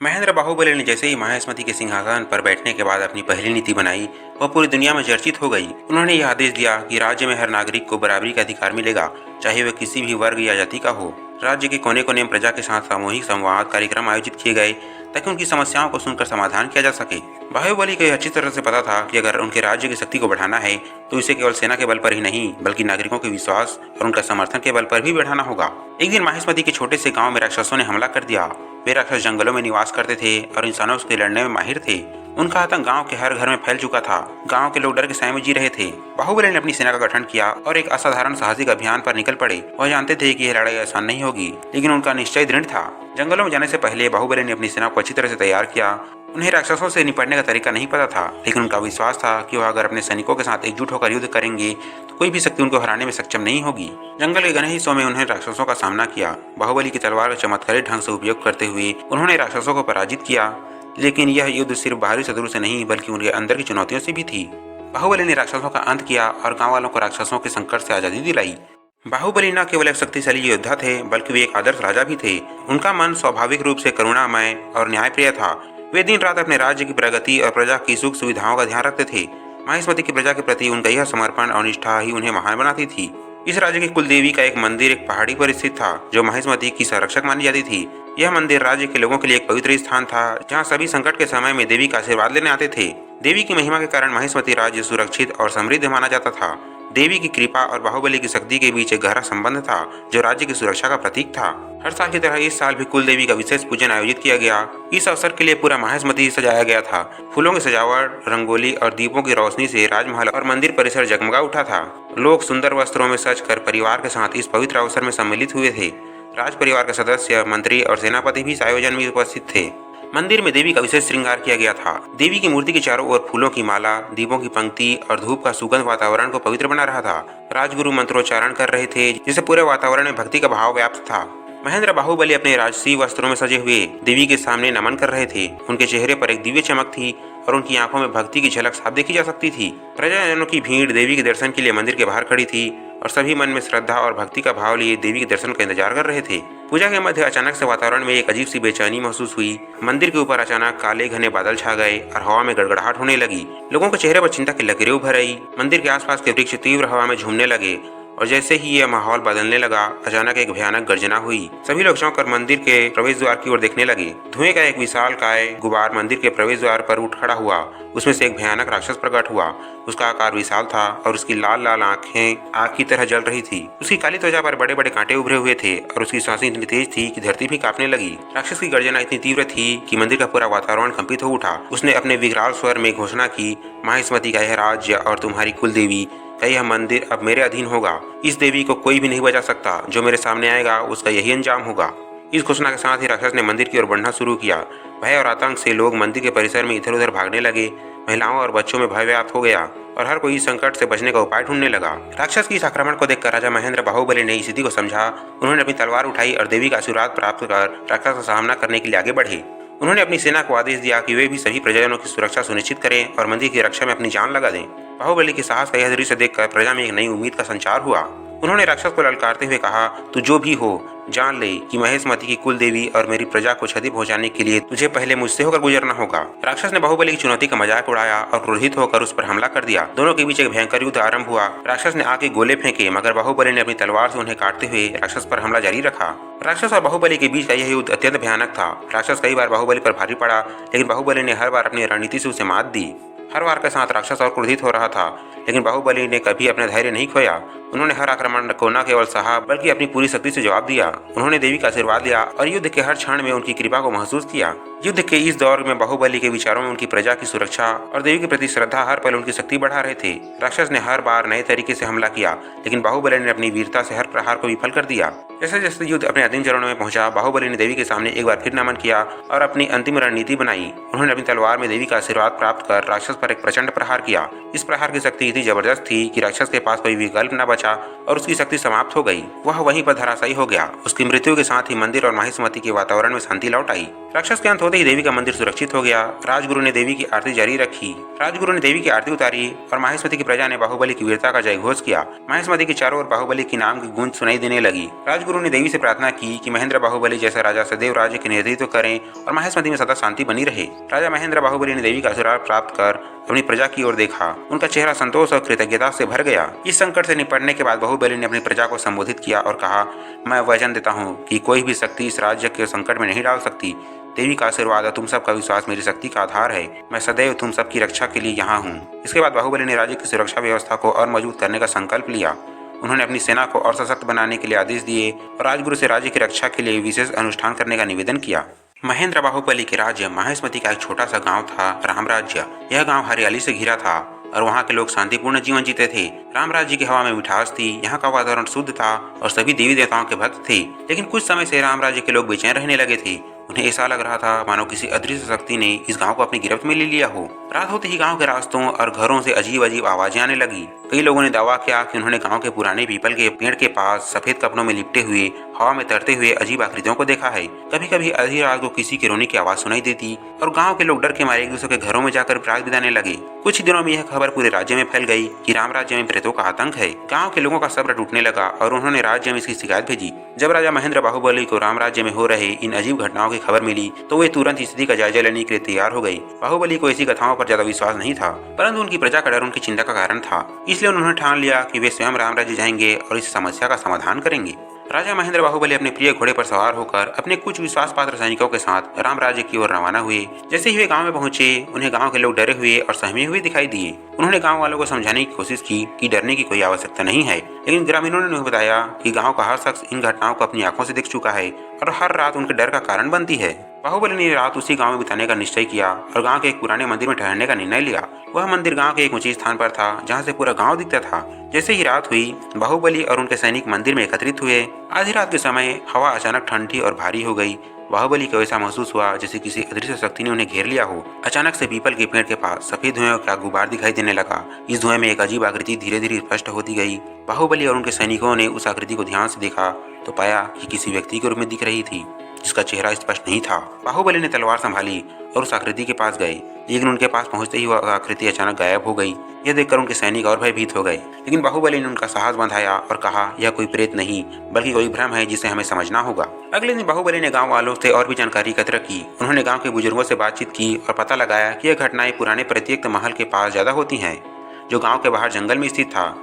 महेंद्र बाहुबली ने जैसे ही माहेश्मती के सिंहासन पर बैठने के बाद अपनी पहली नीति बनाई, वह पूरी दुनिया में चर्चित हो गई। उन्होंने यह आदेश दिया कि राज्य में हर नागरिक को बराबरी का अधिकार मिलेगा, चाहे वह किसी भी वर्ग या जाति का हो। राज्य के कोने कोने में प्रजा के साथ सामूहिक संवाद कार्यक्रम आयोजित किए गए ताकि उनकी समस्याओं को सुनकर समाधान किया जा सके। बाहुबली को यह अच्छी तरह से पता था कि अगर उनके राज्य की शक्ति को बढ़ाना है तो इसे केवल सेना के बल पर ही नहीं बल्कि नागरिकों के विश्वास और उनका समर्थन के बल पर भी बढ़ाना होगा। एक दिन माहेश्मती के छोटे से गांव में राक्षसों ने हमला कर दिया। वे राक्षस जंगलों में निवास करते थे और इंसानों से लड़ने में माहिर थे। उनका आतंक गांव के हर घर में फैल चुका था। गांव के लोग डर के साए में जी रहे थे। बाहुबली ने अपनी सेना का गठन किया और एक असाधारण साहसिक अभियान पर निकल पड़े। वह जानते थे कि यह लड़ाई आसान नहीं होगी, लेकिन उनका निश्चय दृढ़ था। जंगलों में जाने से पहले बाहुबली ने अपनी सेना को अच्छी तरह से तैयार किया। उन्हें राक्षसों से निपटने का तरीका नहीं पता था, लेकिन उनका विश्वास था कि वह अगर अपने सैनिकों के साथ एकजुट होकर युद्ध करेंगे तो कोई भी शक्ति उनको हराने में सक्षम नहीं होगी। जंगल के घने हिस्सों में उन्हें राक्षसों का सामना किया। बाहुबली की तलवार का चमत्कारी ढंग से उपयोग करते हुए उन्होंने राक्षसों को पराजित किया, लेकिन यह युद्ध सिर्फ बाहरी शत्रु से नहीं बल्कि उनके अंदर की चुनौतियों से भी थी। बाहुबली ने राक्षसों का अंत किया और गाँव वालों को राक्षसों के संकट से आजादी दिलाई। बाहुबली न केवल एक शक्तिशाली योद्धा थे बल्कि वे एक आदर्श राजा भी थे। उनका मन स्वाभाविक रूप से करुणामय और न्यायप्रिय था। वे दिन रात अपने राज्य की प्रगति और प्रजा की सुख सुविधाओं का ध्यान रखते थे। माहेश्मती की प्रजा के प्रति उनका यह समर्पण और निष्ठा ही उन्हें महान बनाती थी। इस राज्य की कुल देवी का एक मंदिर एक पहाड़ी पर स्थित था जो माहेश्मती की संरक्षक मानी जाती थी। यह मंदिर राज्य के लोगों के लिए एक पवित्र स्थान था जहाँ सभी संकट के समय में देवी का आशीर्वाद लेने आते थे। देवी की महिमा के कारण माहेश्मती राज्य सुरक्षित और समृद्ध माना जाता था। देवी की कृपा और बाहुबली की शक्ति के बीच एक गहरा संबंध था जो राज्य की सुरक्षा का प्रतीक था। हर साल की तरह इस साल भी कुल देवी का विशेष पूजन आयोजित किया गया। इस अवसर के लिए पूरा माहेश्मती सजाया गया था। फूलों की सजावट, रंगोली और दीपों की रोशनी से राजमहल और मंदिर परिसर जगमगा उठा था। लोग सुंदर वस्त्रों में सजकर परिवार के साथ इस पवित्र अवसर में सम्मिलित हुए थे। राज परिवार के सदस्य, मंत्री और सेनापति भी इस आयोजन में उपस्थित थे। मंदिर में देवी का विशेष श्रृंगार किया गया था। देवी की मूर्ति के चारों ओर फूलों की माला, दीपों की पंक्ति और धूप का सुगंध वातावरण को पवित्र बना रहा था। राजगुरु मंत्रोच्चारण कर रहे थे जिससे पूरे वातावरण में भक्ति का भाव व्याप्त था। महेंद्र बाहुबली अपने राजसी वस्त्रों में सजे हुए देवी के सामने नमन कर रहे थे। उनके चेहरे पर एक दिव्य चमक थी और उनकी आंखों में भक्ति की झलक साफ देखी जा सकती थी। प्रजाजनों की भीड़ देवी के दर्शन के लिए मंदिर के बाहर खड़ी थी और सभी मन में श्रद्धा और भक्ति का भाव लिए देवी के दर्शन का इंतजार कर रहे थे। पूजा के मध्य अचानक से वातावरण में एक अजीब सी बेचैनी महसूस हुई। मंदिर के ऊपर अचानक काले घने बादल छा गए और हवा में गड़गड़ाहट होने लगी। लोगों के चेहरे पर चिंता की लकीरें उभर आई। मंदिर के आसपास के वृक्ष तीव्र हवा में झूमने लगे और जैसे ही यह माहौल बदलने लगा, अचानक एक भयानक गर्जना हुई। सभी लोग चौंक कर मंदिर के प्रवेश द्वार की ओर देखने लगे। धुएं का एक विशाल काय गुबार मंदिर के प्रवेश द्वार पर उठ खड़ा हुआ। उसमें से एक भयानक राक्षस प्रकट हुआ। उसका आकार विशाल था और उसकी लाल लाल आंखें आग की तरह जल रही थी। उसकी काली त्वचा पर बड़े बड़े कांटे उभरे हुए थे और उसकी सांसें इतनी तेज थी कि धरती भी कांपने लगी। राक्षस की गर्जना इतनी तीव्र थी कि मंदिर का पूरा वातावरण कंपित हो उठा। उसने अपने विकराल स्वर में घोषणा की, माहेश्मती का यह राज्य और तुम्हारी कुल देवी का यह मंदिर अब मेरे अधीन होगा। इस देवी को कोई भी नहीं बचा सकता। जो मेरे सामने आएगा उसका यही अंजाम होगा। इस घोषणा के साथ ही राक्षस ने मंदिर की ओर बढ़ना शुरू किया। भय और आतंक से लोग मंदिर के परिसर में इधर उधर भागने लगे। महिलाओं और बच्चों में भय व्याप्त हो गया और हर कोई इस संकट से बचने का उपाय ढूंढने लगा। राक्षस की इस आक्रमण को देखकर राजा महेंद्र बाहुबली ने स्थिति को समझा। उन्होंने अपनी तलवार उठाई और देवी का आशीर्वाद प्राप्त कर राक्षस का सामना करने के लिए आगे बढ़े। उन्होंने अपनी सेना को आदेश दिया कि वे भी सभी प्रजाजनों की सुरक्षा सुनिश्चित करें और मंदिर की रक्षा में अपनी जान लगा दें। बाहुबली के साहस का यह दृश्य देखकर प्रजा में एक नई उम्मीद का संचार हुआ। उन्होंने राक्षस को ललकारते हुए कहा, तू जो भी हो जान ले कि महेश्मती की कुल देवी और मेरी प्रजा को क्षति पहुंचाने के लिए तुझे पहले मुझसे होकर गुजरना होगा। राक्षस ने बाहुबली की चुनौती का मजाक उड़ाया और क्रोधित होकर उस पर हमला कर दिया। दोनों के बीच एक भयंकर युद्ध आरंभ हुआ। राक्षस ने आगे गोले फेंके मगर बाहुबली ने अपनी तलवार से उन्हें काटते हुए राक्षस पर हमला जारी रखा। राक्षस और बाहुबली के बीच का यह युद्ध अत्यंत भयानक था। राक्षस कई बार बाहुबली पर भारी पड़ा, लेकिन बाहुबली ने हर बार अपनी रणनीति से उसे मात दी। हर वार के साथ राक्षस और क्रोधित हो रहा था, लेकिन बाहुबली ने कभी अपना धैर्य नहीं खोया। उन्होंने हर आक्रमण को न केवल सहा बल्कि अपनी पूरी शक्ति से जवाब दिया। उन्होंने देवी का आशीर्वाद लिया और युद्ध के हर क्षण में उनकी कृपा को महसूस किया। युद्ध के इस दौर में बाहुबली के विचारों में उनकी प्रजा की सुरक्षा और देवी के प्रति श्रद्धा हर पल उनकी शक्ति बढ़ा रहे थे। राक्षस ने हर बार नए तरीके से हमला किया, लेकिन बाहुबली ने अपनी वीरता से हर प्रहार को विफल कर दिया। जैसे जैसे युद्ध अपने अंतिम चरणों में पहुंचा, बाहुबली ने देवी के सामने एक बार फिर नमन किया और अपनी अंतिम रणनीति बनाई। उन्होंने अपनी तलवार में देवी का आशीर्वाद प्राप्त कर राक्षस पर एक प्रचंड प्रहार किया। इस प्रहार की शक्ति इतनी जबरदस्त थी कि राक्षस के पास कोई विकल्प न बचा और उसकी शक्ति समाप्त हो गई। वह वहीं पर धराशायी हो गया। उसकी मृत्यु के साथ ही मंदिर और माहिष्मती के वातावरण में शांति लौट आई। राक्षस के अंत होते ही देवी का मंदिर सुरक्षित हो गया। राजगुरु ने देवी की आरती जारी रखी। राजगुरु ने देवी की आरती उतारी और माहिष्मती की प्रजा ने बाहुबली की वीरता का जय घोष किया। माहिष्मती के चारों ओर बाहुबली के नाम की गूंज सुनाई देने लगी। राजगुरु ने देवी से प्रार्थना की कि महेंद्र बाहुबली जैसा राजा सदैव राज्य के नेतृत्व करें और माहिष्मती में सदा शांति बनी रहे। राजा महेंद्र बाहुबली ने देवी का आशीर्वाद प्राप्त कर अपनी प्रजा की ओर देखा। उनका चेहरा संतोष और कृतज्ञता से भर गया। इस संकट से निपटने के बाद बाहुबली ने अपनी प्रजा को संबोधित किया और कहा, मैं वचन देता हूँ कि कोई भी शक्ति इस राज्य के संकट में नहीं डाल सकती। देवी का आशीर्वाद और तुम सबका विश्वास मेरी शक्ति का आधार है। मैं सदैव तुम सबकी रक्षा के लिए यहाँ हूँ। इसके बाद बाहुबली ने राज्य की सुरक्षा व्यवस्था को और मजबूत करने का संकल्प लिया। उन्होंने अपनी सेना को और सशक्त बनाने के लिए आदेश दिए और राजगुरु से राज्य की रक्षा के लिए विशेष अनुष्ठान करने का निवेदन किया। महेंद्र बाहुबली के राज्य माहिष्मती का एक छोटा सा गांव था, राम राज्य। यह गांव हरियाली से घिरा था और वहाँ के लोग शांतिपूर्ण जीवन जीते थे। राम राज्य की हवा में मिठास थी। यहाँ का वातावरण शुद्ध था और सभी देवी देवताओं के भक्त थे। लेकिन कुछ समय से राम राज्य के लोग बेचैन रहने लगे थे। उन्हें ऐसा लग रहा था मानो किसी अदृश्य शक्ति ने इस गांव को अपनी गिरफ्त में ले लिया हो। रात होते ही गांव के रास्तों और घरों से अजीब अजीब आवाजें आने लगी। कई लोगों ने दावा किया कि उन्होंने गांव के पुराने पीपल के पेड़ के पास सफेद कपड़ों में लिपटे हुए हवा में तैरते हुए अजीब आकृतियों को देखा है। कभी कभी आधी रात को किसी के रोने की आवाज सुनाई देती और गांव के लोग डर के मारे एक दूसरे के घरों में जाकर रात बिताने लगे। कुछ दिनों में यह खबर पूरे राज्य में फैल गई कि राम राज्य में प्रेतों का आतंक है। गांव के लोगों का सब्र टूटने लगा और उन्होंने राज्य में इसकी शिकायत भेजी। जब राजा महेंद्र बाहुबली को राम राज्य में हो रहे इन अजीब घटनाओं की खबर मिली तो वे तुरंत स्थिति का जायजा लेने के लिए तैयार हो गई। बाहुबली को ऐसी कथाओं पर ज्यादा विश्वास नहीं था, परंतु उनकी प्रजा का डर उनकी चिंता का कारण था। इसलिए उन्होंने ठान लिया कि वे स्वयं राम राज्य जाएंगे और इस समस्या का समाधान करेंगे। राजा महेंद्र बाहुबली अपने प्रिय घोड़े पर सवार होकर अपने कुछ विश्वास पात्र सैनिकों के साथ राम राज्य की ओर रवाना हुए। जैसे ही वे गांव में पहुंचे उन्हें गांव के लोग डरे हुए और सहमे हुए दिखाई दिए। उन्होंने गांव वालों को समझाने की कोशिश की कि डरने की कोई आवश्यकता नहीं है, लेकिन ग्रामीणों ने उन्हें बताया कि गांव का हर शख्स इन घटनाओं को अपनी आंखों से देख चुका है और हर रात उनके डर का कारण बनती है। बाहुबली ने रात उसी गांव में बिताने का निश्चय किया और गांव के एक पुराने मंदिर में ठहरने का निर्णय लिया। वह मंदिर गांव के एक ऊंचे स्थान पर था जहां से पूरा गांव दिखता था। जैसे ही रात हुई बाहुबली और उनके सैनिक मंदिर में एकत्रित हुए। आधी रात के समय हवा अचानक ठंडी और भारी हो गई। बाहुबली को ऐसा महसूस हुआ जैसे किसी अदृश्य शक्ति ने उन्हें घेर लिया हो। अचानक से पीपल के पेड़ के पास सफेद धुएं का गुबार दिखाई देने लगा। इस धुएं में एक अजीब आकृति धीरे धीरे स्पष्ट होती गई। बाहुबली और उनके सैनिकों ने उस आकृति को ध्यान से देखा तो पाया कि किसी व्यक्ति के रूप में दिख रही थी जिसका चेहरा स्पष्ट नहीं था। बाहुबली ने तलवार संभाली और उस आकृति के पास गए, लेकिन उनके पास पहुंचते ही वह आकृति अचानक गायब हो गई। यह देखकर उनके सैनिक और भयभीत हो गए, लेकिन बाहुबली ने उनका साहस बंधाया और कहा, यह कोई प्रेत नहीं बल्कि कोई भ्रम है जिसे हमें समझना होगा। अगले दिन बाहुबली ने गांव वालों से और भी जानकारी एकत्र की। उन्होंने गांव के बुजुर्गों से बातचीत की और पता लगाया कि यह घटनाएं पुराने प्रत्येक महल के पास ज्यादा होती हैं, जो गाँव के बाहर जंगल में स्थित था।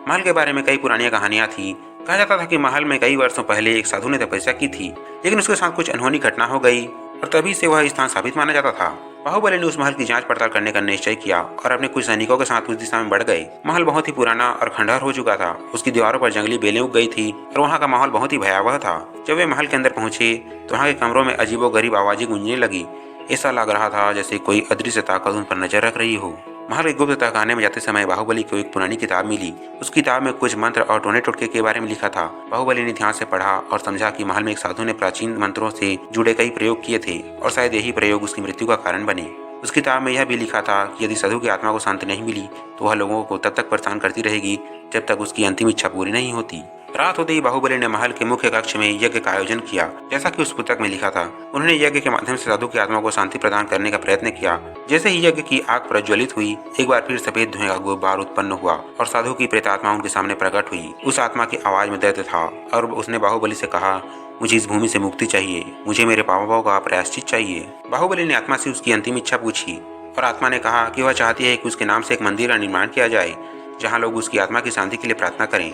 महल के बारे में कई पुरानी कहानियां थी। कहा जाता था कि महल में कई वर्षों पहले एक साधु ने तपस्या की थी, लेकिन उसके साथ कुछ अनहोनी घटना हो गई और तभी से वह स्थान साबित माना जाता था। बाहुबली ने उस महल की जांच पड़ताल करने का निश्चय किया और अपने कुछ सैनिकों के साथ उस दिशा में बढ़ गए। महल बहुत ही पुराना और खंडहर हो चुका था। उसकी दीवारों पर जंगली बेलें उग गई थी और वहाँ का माहौल बहुत ही भयावह था। जब वे महल के अंदर पहुंचे तो वहाँ के कमरों में अजीबोगरीब आवाजें गूंजने लगी। ऐसा लग रहा था जैसे कोई अदृश्य ताकत उन पर नजर रख रही हो। महल के गुप्त तहखाने में जाते समय बाहुबली को एक पुरानी किताब मिली। उस किताब में कुछ मंत्र और टोने टोटके के बारे में लिखा था। बाहुबली ने ध्यान से पढ़ा और समझा कि महल में एक साधु ने प्राचीन मंत्रों से जुड़े कई प्रयोग किए थे और शायद यही प्रयोग उसकी मृत्यु का कारण बने। उस किताब में यह भी लिखा था कि यदि साधु की आत्मा को शांति नहीं मिली तो वह लोगों को तब तक परेशान करती रहेगी जब तक उसकी अंतिम इच्छा पूरी नहीं होती। रात होते ही बाहुबली ने महल के मुख्य कक्ष में यज्ञ का आयोजन किया, जैसा कि उस पुस्तक में लिखा था। उन्होंने यज्ञ के माध्यम से साधु की आत्मा को शांति प्रदान करने का प्रयत्न किया। जैसे ही यज्ञ की आग प्रज्वलित हुई, एक बार फिर सफेद धुएं का गुब्बार उत्पन्न हुआ और साधु की प्रेतात्मा उनके सामने प्रकट हुई। उस आत्मा की आवाज में दर्द था और उसने बाहुबली से कहा, मुझे इस भूमि से मुक्ति चाहिए, मुझे मेरे पापों का प्रायश्चित चाहिए। बाहुबली ने आत्मा से उसकी अंतिम इच्छा पूछी और आत्मा ने कहा कि वह चाहती है कि उसके नाम से एक मंदिर का निर्माण किया जाए जहाँ लोग उसकी आत्मा की शांति के लिए प्रार्थना करें।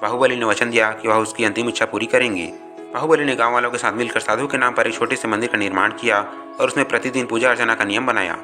बाहुबली ने वचन दिया कि वह उसकी अंतिम इच्छा पूरी करेंगे। बाहुबली ने गांव वालों के साथ मिलकर साधु के नाम पर एक छोटे से मंदिर का निर्माण किया और उसमें प्रतिदिन पूजा अर्चना का नियम बनाया।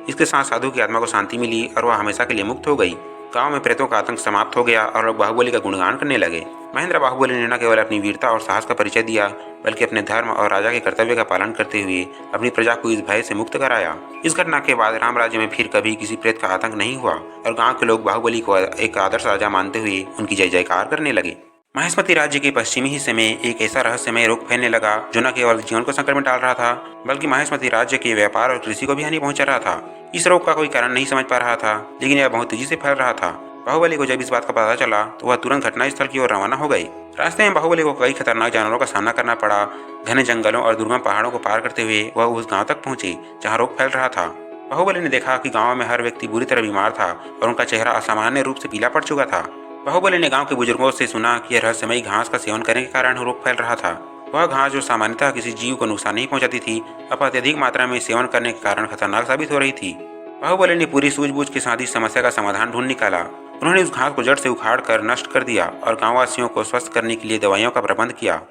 इसके साथ साधु की आत्मा को शांति मिली और वह हमेशा के लिए मुक्त हो गई। गांव में प्रेतों का आतंक समाप्त हो गया और लोग बाहुबली का गुणगान करने लगे। महेंद्र बाहुबली ने न केवल अपनी वीरता और साहस का परिचय दिया, बल्कि अपने धर्म और राजा के कर्तव्य का पालन करते हुए अपनी प्रजा को इस भय से मुक्त कराया। इस घटना के बाद राम राज्य में फिर कभी किसी प्रेत का आतंक नहीं हुआ और गांव के लोग बाहुबली को एक आदर्श राजा मानते हुए उनकी जय जयकार करने लगे। माहिष्मती राज्य के पश्चिमी हिस्से में एक ऐसा रहस्यमय रोग फैलने लगा जो न केवल जीवन को संकट में डाल रहा था, बल्कि माहिष्मती राज्य के व्यापार और कृषि को भी हानि पहुंचा रहा था। इस रोग का कोई कारण नहीं समझ पा रहा था, लेकिन यह बहुत तेजी से फैल रहा था। बाहुबली को जब इस बात का पता चला तो वह तुरंत घटनास्थल की ओर रवाना हो गई। रास्ते में बाहुबली को कई खतरनाक जानवरों का सामना करना पड़ा। घने जंगलों और दुर्गम पहाड़ों को पार करते हुए वह उस गांव तक पहुंची जहां रोग फैल रहा था। बाहुबली ने देखा कि गांव में हर व्यक्ति बुरी तरह बीमार था और उनका चेहरा असामान्य रूप से पीला पड़ चुका था। बाहुबली ने गांव के बुजुर्गों से सुना कि यह रहस्यमयी घास का सेवन करने के कारण रोग फैल रहा था। वह घास जो सामान्यतः किसी जीव को नुकसान नहीं पहुंचाती थी, अब अत्यधिक मात्रा में सेवन करने के कारण खतरनाक साबित हो रही थी। बाहुबली ने पूरी सूझबूझ के साथ इस समस्या का समाधान ढूंढ निकाला। उन्होंने उस घास को जड़ से उखाड़ कर नष्ट कर दिया और गांववासियों को स्वस्थ करने के लिए दवाइयों का प्रबंध किया।